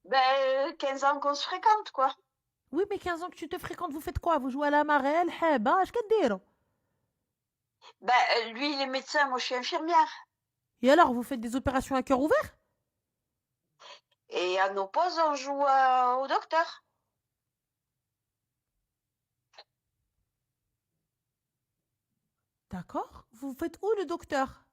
Ben, 15 ans qu'on se fréquente, quoi. Oui, mais 15 ans que tu te fréquentes, vous faites quoi? Vous jouez à la marelle, heba, اش كديروا? Ben, lui, il est médecin, moi, je suis infirmière. Et alors, vous faites des opérations à cœur ouvert? Et à nos pauses, on joue au docteur. D'accord. Vous faites où le docteur?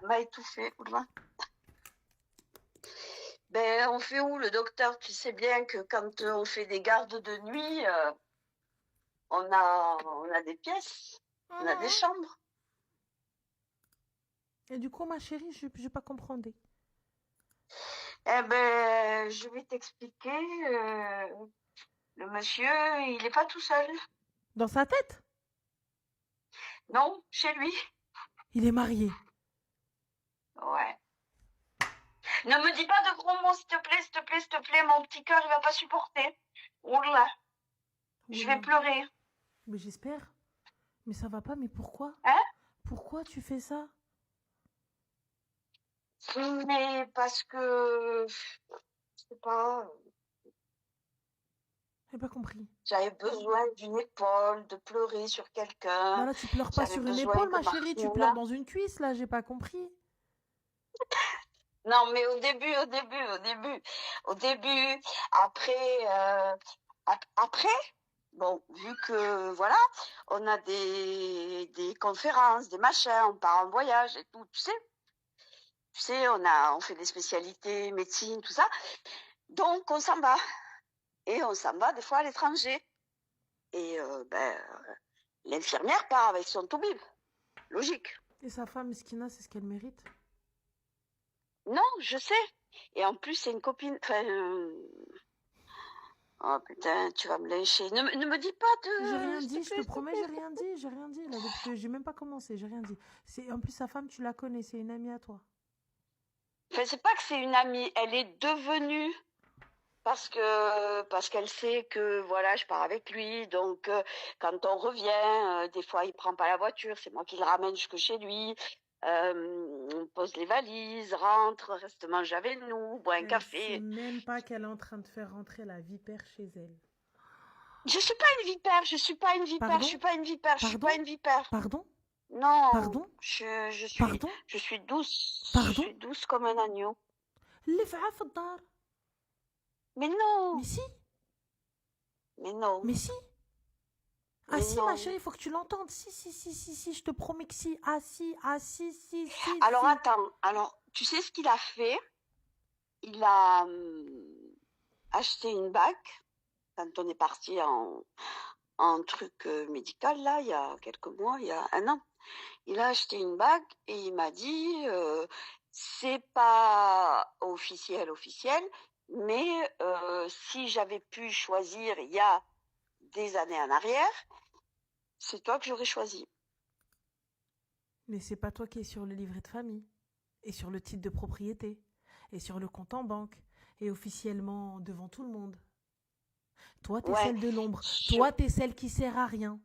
Il m'a étouffée, oula. Ben, on fait où le docteur? Tu sais bien que quand on fait des gardes de nuit, on a des pièces, on a des chambres. Et du coup, ma chérie, je vais pas comprendre. Eh ben, je vais t'expliquer. Le monsieur, il n'est pas tout seul. Dans sa tête? Non, chez lui. Il est marié. Ouais. Ne me dis pas de gros mots, s'il te plaît, s'il te plaît, s'il te plaît. Mon petit cœur, il va pas supporter. Oula, je vais Oula. pleurer. Mais j'espère. Mais ça va pas, mais pourquoi? Hein? Pourquoi tu fais ça? Mais parce que, je sais pas, J'ai pas compris. j'avais besoin d'une épaule, de pleurer sur Bah quelqu'un. là, tu pleures pas J'avais sur une besoin épaule, que ma chérie, tu pleures Martina. dans une cuisse, là, j'ai pas compris. Non, mais au début, après, après, bon, vu que, voilà, on a des conférences, des machins, on part en voyage et tout, tu sais, on fait des spécialités, médecine, tout ça. Donc, on s'en va. Et on s'en va des fois à l'étranger. Et l'infirmière part avec son toubib. Logique. Et sa femme, Skina, c'est ce qu'elle mérite. Non, je sais. Et en plus, c'est une copine. Enfin, oh putain, tu vas me lyncher. Ne me dis pas J'ai de. rien S'il te dit, je te plaît, s'il te promets, plaît, j'ai s'il te rien plaît. dit, j'ai rien dit. Là, depuis que j'ai même pas commencé, j'ai rien dit. En plus, sa femme, tu la connais, c'est une amie à toi. Enfin, c'est pas que c'est une amie. Elle est devenue. Parce qu'elle sait que voilà, je pars avec lui. Donc, quand on revient, des fois, il prend pas la voiture. C'est moi qui le ramène jusque chez lui. On pose les valises, rentre, reste manger avec nous, boit un Elle sait café. même pas qu'elle est en train de faire rentrer la vipère chez elle. Je suis pas une vipère, je suis pas une vipère, je Pardon? suis pas une vipère, je suis pas Pardon? une vipère. Pardon? Non, Pardon? je suis, Pardon? je suis douce, je Pardon? suis douce comme un agneau. اللي في عف الدار. Mais Mais non, si, mais non, mais si. Ah mais si, ma non. chérie, il faut que tu l'entendes. Si, si, si, si, si, je te promets que si. Ah si, si, si, Alors si. attends, alors tu sais ce qu'il a fait? Il a acheté une bague quand on est parti en truc médical là, il y a quelques mois, il y a un an. Il a acheté une bague et il m'a dit c'est pas officiel, mais si j'avais pu choisir il y a des années en arrière, c'est toi que j'aurais choisi. Mais c'est pas toi qui es sur le livret de famille. Et sur le titre de propriété. Et sur le compte en banque. Et officiellement devant tout le monde. Toi, t'es Ouais, celle de l'ombre. je... Toi, t'es celle qui sert à rien.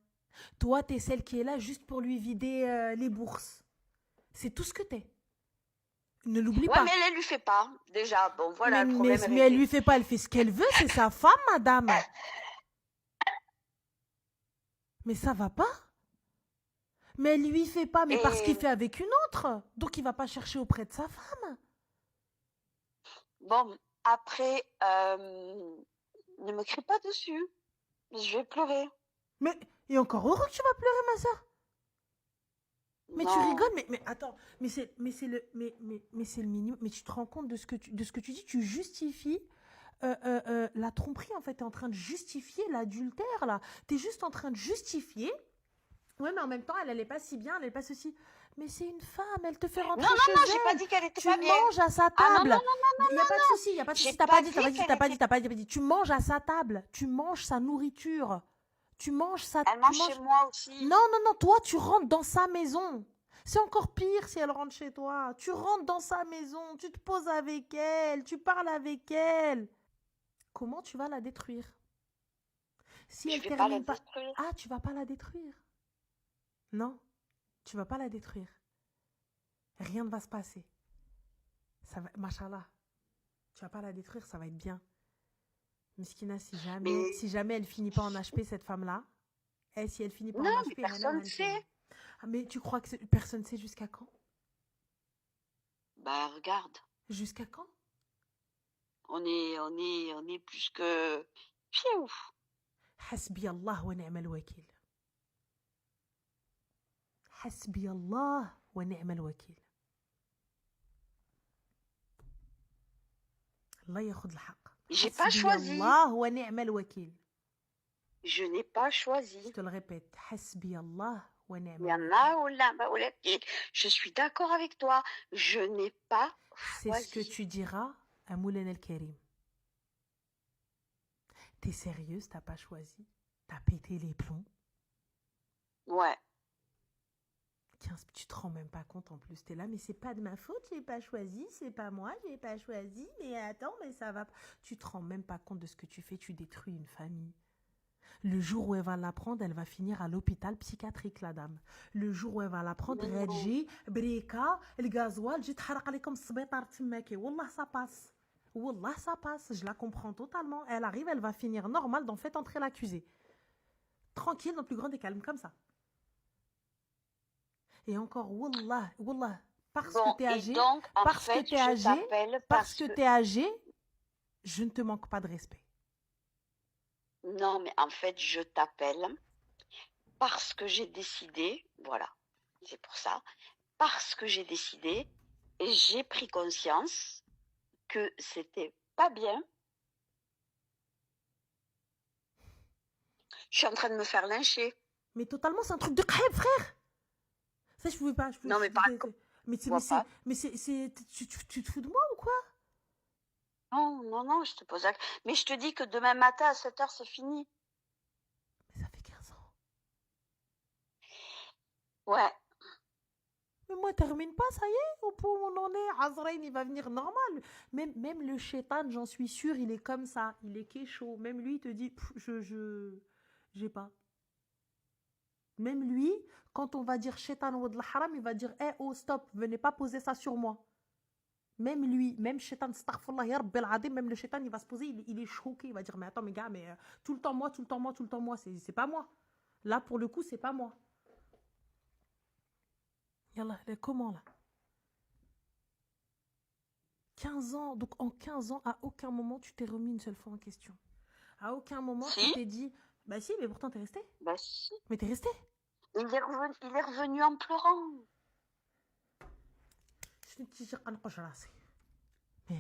Toi, t'es celle qui est là juste pour lui vider les bourses. C'est tout ce que t'es. Ne l'oublie ouais, pas. mais elle lui fait pas. Déjà, bon, Mais, voilà, le mais, problème est mais elle réglé. lui fait pas, elle fait ce qu'elle veut, c'est sa femme, madame. Mais ça va pas. Mais elle lui fait pas, mais parce qu'il Et fait avec une autre. Donc il va pas chercher auprès de sa femme. bon, après, ne me crie pas dessus. Je vais pleurer. Mais, et encore heureux que tu vas pleurer, ma soeur. Mais tu Non. rigoles, mais attends, mais c'est le minimum. Mais tu te rends compte de ce que tu dis, tu justifies la tromperie, en fait. T'es en train de justifier l'adultère, là. T'es juste en train de justifier. Ouais, mais en même temps, elle est pas si bien, elle est pas ceci. Mais c'est une femme, elle te fait Non, rentrer non, chez non, j'ai pas elle. dit qu'elle était Tu pas bien. manges à sa Ah non, non, table. non, non, Il non, n'y a non, pas de non. souci, il n'y a pas de souci. J'ai T'as pas pas dit, t'as pas dit dit, qu'elle t'as pas dit, était... t'as pas dit, t'as pas dit. Tu manges à sa table. Tu manges sa nourriture. Tu manges sa. Elle Tu mange chez manges. moi aussi. Non, non, non, toi, tu rentres dans sa maison. C'est encore pire si elle rentre chez toi. Tu rentres dans sa maison, tu te poses avec elle, tu parles avec elle. Comment tu vas la détruire? Si Je elle vais pas la termine pas... détruire. Ah, tu vas pas la détruire. Non, tu vas pas la détruire. Rien ne va se passer. Ça va, machallah, tu vas pas la détruire, ça va être bien. Miskina, Mais si jamais elle finit pas en HP, cette femme-là, si elle finit pas non, en mais HP, personne ne sait. Ah, mais tu crois que personne ne sait jusqu'à quand? Bah regarde, Jusqu'à quand? on est plus que Pfiou. حسبي الله ونعم الوكيل. حسبي الله ونعم الوكيل. الله ياخذ الحق. J'ai pas حسبي choisi. الله ونعم الوكيل. Je n'ai pas Je choisi. te le répète. حسبي الله ونعم Il y en الوكيل. a ou là, bah, ou là, je suis d'accord avec toi. Je n'ai pas C'est ce que choisi. tu diras à Moulin El Karim. T'es sérieuse, t'as pas choisi? T'as pété les plombs? Ouais. 15, tu te rends même pas compte en plus. T'es là, mais c'est pas de ma faute, j'ai pas choisi, c'est pas moi, j'ai pas choisi, mais attends, mais ça va pas. Tu te rends même pas compte de ce que tu fais, tu détruis une famille. Le jour où elle va l'apprendre, elle va finir à l'hôpital psychiatrique, la dame. Le jour où elle va l'apprendre, Non. غتجي بريكا الغازوال تجي تحرق عليكم السبيطار تماكي. والله ça passe. Wallah, ça passe, je la comprends totalement. Elle arrive, elle va finir normale, donc faites entrer l'accusé. Tranquille, dans le plus grand des calmes, comme ça. Et encore, wallah, wallah, parce Bon, que t'es et âgé, donc, en parce que fait, t'es je âgé, t'appelle parce parce que que... t'es âgé, je ne te manque pas de respect. Non, mais en fait, je t'appelle parce que j'ai décidé, voilà, c'est pour ça, parce que j'ai décidé et j'ai pris conscience que c'était pas bien. Je suis en train de me faire lyncher. Mais totalement, c'est un truc de crêpe, frère. Ça, je pouvais pas. Non, mais par contre, mais je vois pas. tu te fous de moi ou quoi? Non, non, non, je te pose la... Mais je te dis que demain matin à 7h, c'est fini. Mais ça fait 15 ans. Ouais. Mais moi, termine pas, ça y est, au point où on en est. Azraïn, il va venir normal. Même le chétan, j'en suis sûre, il est comme ça. Il est kécho. Même lui, il te dit, j'ai pas. Même lui, quand on va dire chétan ou de la haram, il va dire, oh, stop, venez pas poser ça sur moi. Même lui, même chétan, astaghfirullah, ya rabbil adim, même le chétan, il va se poser, il est choqué. Il va dire, mais attends, mes gars, mais tout le temps moi, tout le temps moi, tout le temps moi, c'est pas moi. Là, pour le coup, c'est pas moi. Yallah, comment là? 15 ans, donc en 15 ans, à aucun moment tu t'es remis une seule fois en question. À aucun moment tu Si, t'es dit, bah si, mais pourtant t'es resté. bah si. Mais t'es resté. Il est revenu en pleurant. Je te dis, mais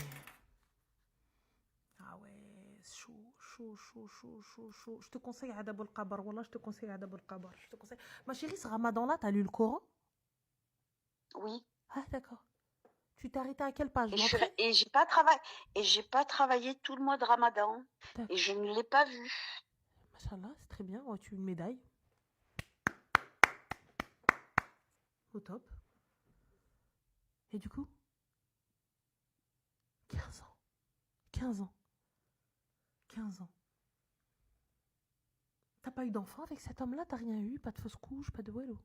ah ouais, chaud, chaud, chaud, chaud, chaud, chaud. Je te conseille Adab al-Qabar, wallah, je te conseille Adab al-Qabar. Je te conseille. Ma chérie, ce ramadan là, t'as lu le Coran? Oui. Ah d'accord. Tu t'es arrêté à quelle page? Et L'entrée? j'ai pas travaillé tout le mois de Ramadan. Et je ne l'ai pas vu. Machallah, c'est très bien. Oh, tu une médaille. Au top. Et du coup 15 ans. 15 ans. 15 ans. T'as pas eu d'enfant avec cet homme-là? T'as rien eu? Pas de fausse couche? Pas de wello?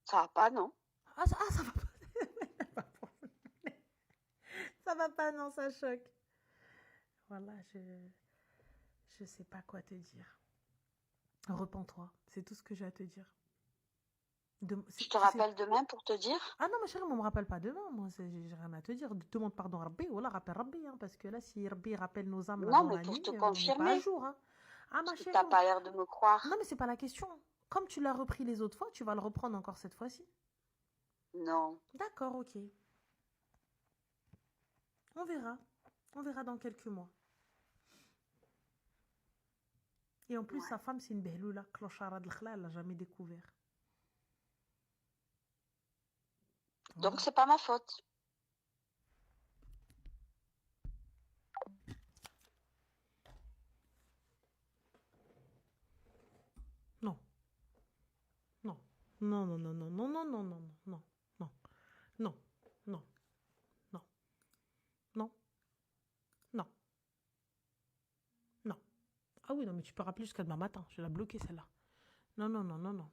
Ça va pas, non? Ça va pas. Ça va pas, non, ça choque. Voilà, je sais pas quoi te dire. Repens-toi, c'est tout ce que j'ai à te dire. Je te rappelle demain pour te dire? Ah non, ma chérie, on me rappelle pas demain. Moi, j'ai rien à te dire. Demande pardon à Rabbi, voilà, rappelle Rabbi. Hein, parce que là, si Rabbi rappelle nos âmes là, Non, dans mais la pour nuit, te on n'est pas à confirmer. jour. Hein. Ah, ma Parce que chérie. t'as pas l'air de me croire. Non, mais c'est pas la question. Comme tu l'as repris les autres fois, tu vas le reprendre encore cette fois-ci. Non. D'accord, ok. On verra. On verra dans quelques mois. Et en plus, sa femme, c'est une behloula. Clochara de l'khla, elle l'a jamais découvert. Voilà. Donc, c'est pas ma faute. Non. Non. Non, non, non, non, non, non, non, non, non, non, non, non, non, non, non, non. Ah oui, non, mais tu peux rappeler jusqu'à demain matin. Je vais la bloquer, celle-là. Non, non, non, non, non.